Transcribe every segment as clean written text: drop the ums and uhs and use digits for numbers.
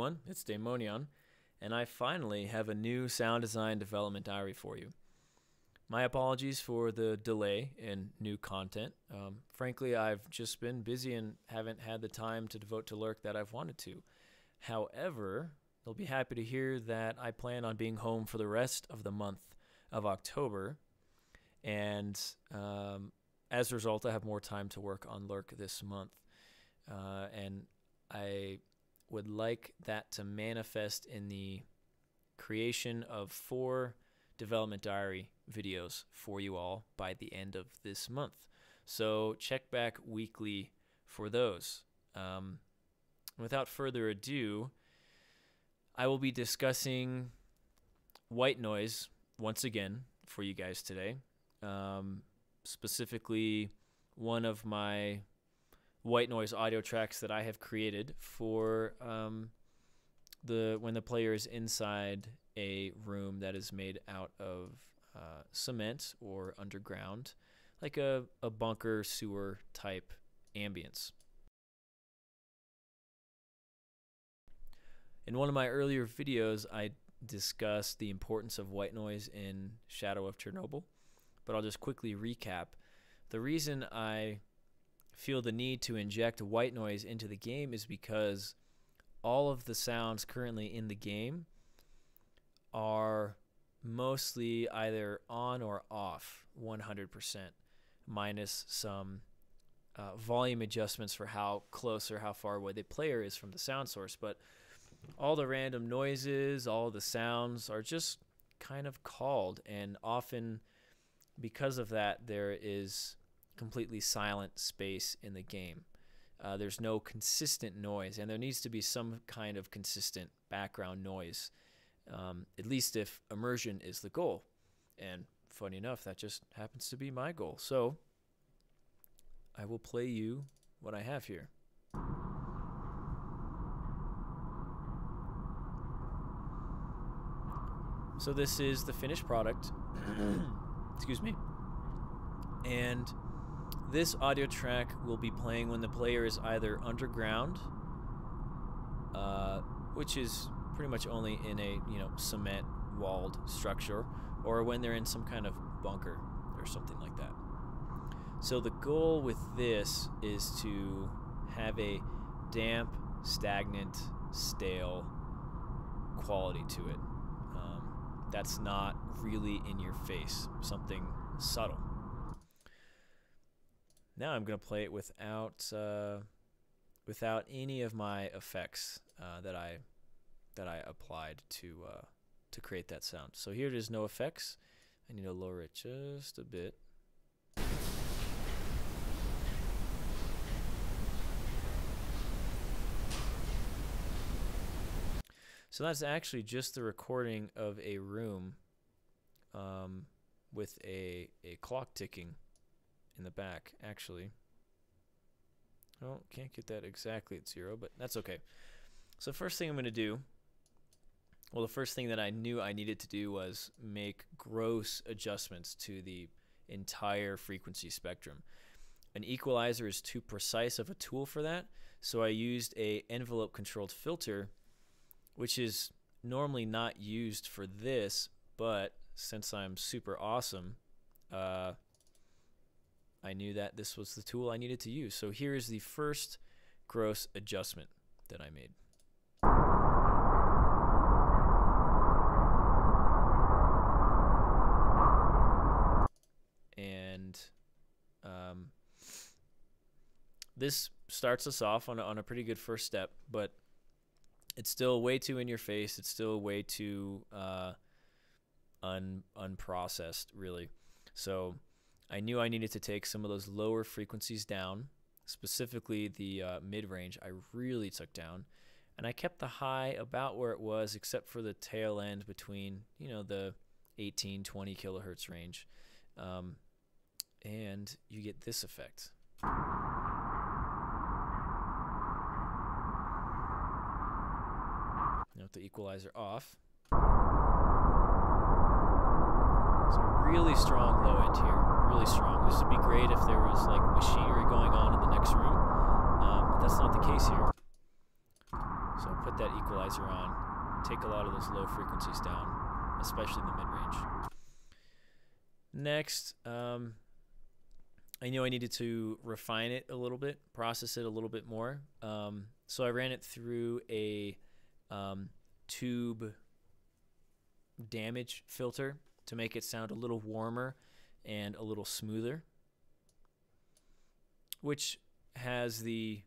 everyone, it's Daemonion, and I finally have a new sound design development diary for you. My apologies for the delay in new content. Frankly, I've just been busy and haven't had the time to devote to L.U.R.K that I've wanted to. However, you'll be happy to hear that I plan on being home for the rest of the month of October, and as a result, I have more time to work on L.U.R.K this month. And I would like that to manifest in the creation of 4 development diary videos for you all by the end of this month. So check back weekly for those. Without further ado, I will be discussing Whitenoise once again for you guys today. Specifically, one of my Whitenoise audio tracks that I have created for when the player is inside a room that is made out of cement or underground, like a bunker sewer type ambience. In one of my earlier videos, I discussed the importance of Whitenoise in Shadow of Chernobyl, but I'll just quickly recap. The reason I feel the need to inject Whitenoise into the game is because all of the sounds currently in the game are mostly either on or off 100%, minus some volume adjustments for how close or how far away the player is from the sound source. But all the random noises, all the sounds are just kind of called, and often because of that there is completely silent space in the game. There's no consistent noise, and there needs to be some kind of consistent background noise, at least if immersion is the goal. And funny enough, that just happens to be my goal. So I will play you what I have here. So this is the finished product. Excuse me. And this audio track will be playing when the player is either underground, which is pretty much only in a cement walled structure, or when they're in some kind of bunker or something like that. So the goal with this is to have a damp, stagnant, stale quality to it. That's not really in your face, something subtle. Now I'm going to play it without any of my effects that I applied to create that sound. So here it is, no effects. I need to lower it just a bit. So that's actually just the recording of a room with a clock ticking in the back, actually. Oh, can't get that exactly at 0, but that's okay. So first thing I'm going to do, well, the first thing that I knew I needed to do was make gross adjustments to the entire frequency spectrum. An equalizer is too precise of a tool for that, so I used a envelope controlled filter, which is normally not used for this, but since I'm super awesome, I knew that this was the tool I needed to use. So here is the first gross adjustment that I made. And this starts us off on a pretty good first step, but it's still way too in your face. It's still way too unprocessed, really. So I knew I needed to take some of those lower frequencies down, specifically the mid-range I really took down, and I kept the high about where it was, except for the tail end between the 18-20 kilohertz range, and you get this effect. With the equalizer off. So really strong low end here, really strong. This would be great if there was like machinery going on in the next room, but that's not the case here. So I'll put that equalizer on, take a lot of those low frequencies down, especially the mid-range. Next, I knew I needed to refine it a little bit, process it a little bit more. So I ran it through a tube damage filter to make it sound a little warmer and a little smoother, which has the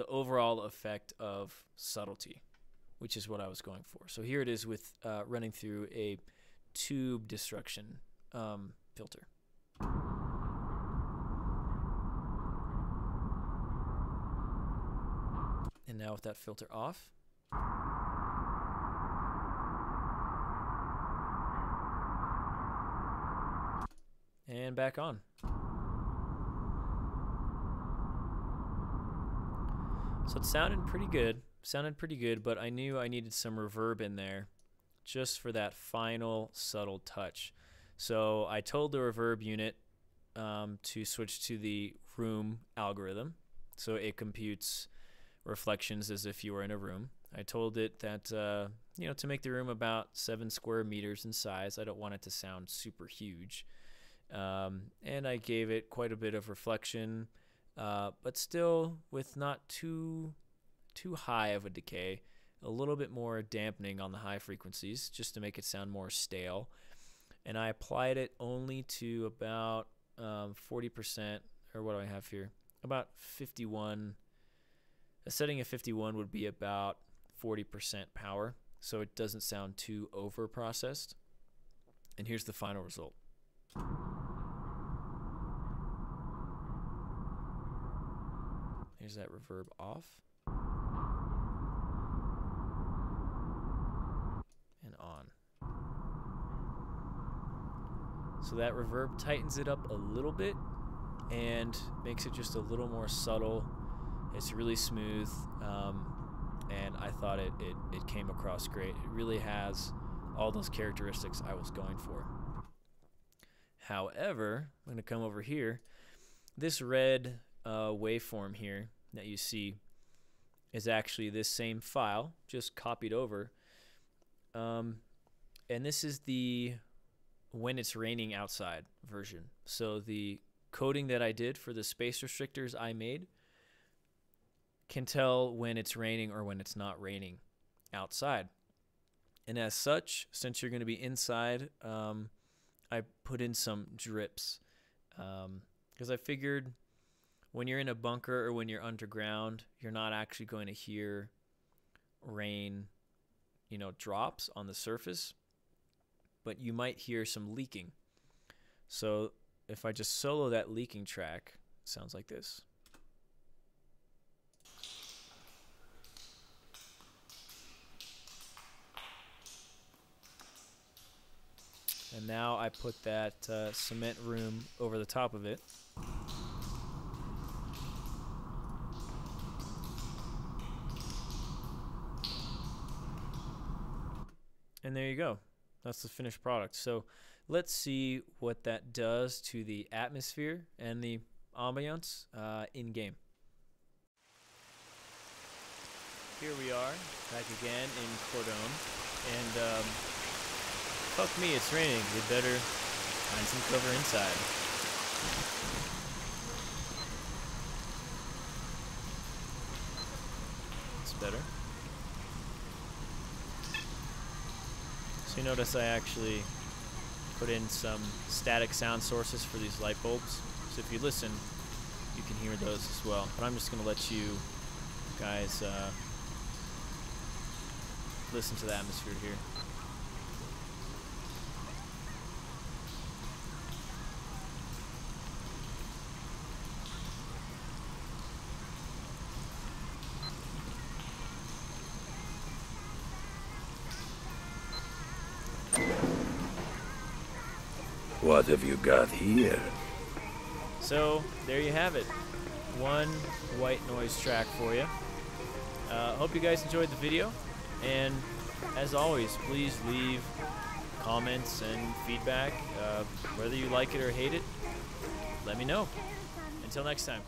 overall effect of subtlety, which is what I was going for. So here it is with running through a tube destruction filter. And now with that filter off, and back on. So it sounded pretty good, but I knew I needed some reverb in there just for that final subtle touch. So I told the reverb unit to switch to the room algorithm, so it computes reflections as if you were in a room. I told it that you know, to make the room about 7 square meters in size. I don't want it to sound super huge, and I gave it quite a bit of reflection, but still with not too high of a decay. A little bit more dampening on the high frequencies, just to make it sound more stale. And I applied it only to about 40%, or what do I have here? About 51. A setting of 51 would be about 40% power, so it doesn't sound too over-processed. And here's the final result. Here's that reverb off. And on. So that reverb tightens it up a little bit and makes it just a little more subtle. It's really smooth, and I thought it came across great. It really has all those characteristics I was going for. However, I'm going to come over here. This red waveform here that you see is actually this same file, just copied over. And this is the when it's raining outside version. So the coding that I did for the space restrictors I made can tell when it's raining or when it's not raining outside. And as such, since you're going to be inside, I put in some drips, because I figured when you're in a bunker or when you're underground, you're not actually going to hear rain, you know, drops on the surface, but you might hear some leaking. So if I just solo that leaking track, it sounds like this. And now I put that cement room over the top of it. And there you go. That's the finished product. So let's see what that does to the atmosphere and the ambiance in-game. Here we are, back again in Cordon. And fuck me, it's raining. We better find some cover inside. It's better. So you notice I actually put in some static sound sources for these light bulbs. So if you listen, you can hear those as well. But I'm just going to let you guys listen to the atmosphere here. What have you got here? So there you have it, one Whitenoise track for you. Hope you guys enjoyed the video, and as always, please leave comments and feedback. Whether you like it or hate it, let me know. Until next time.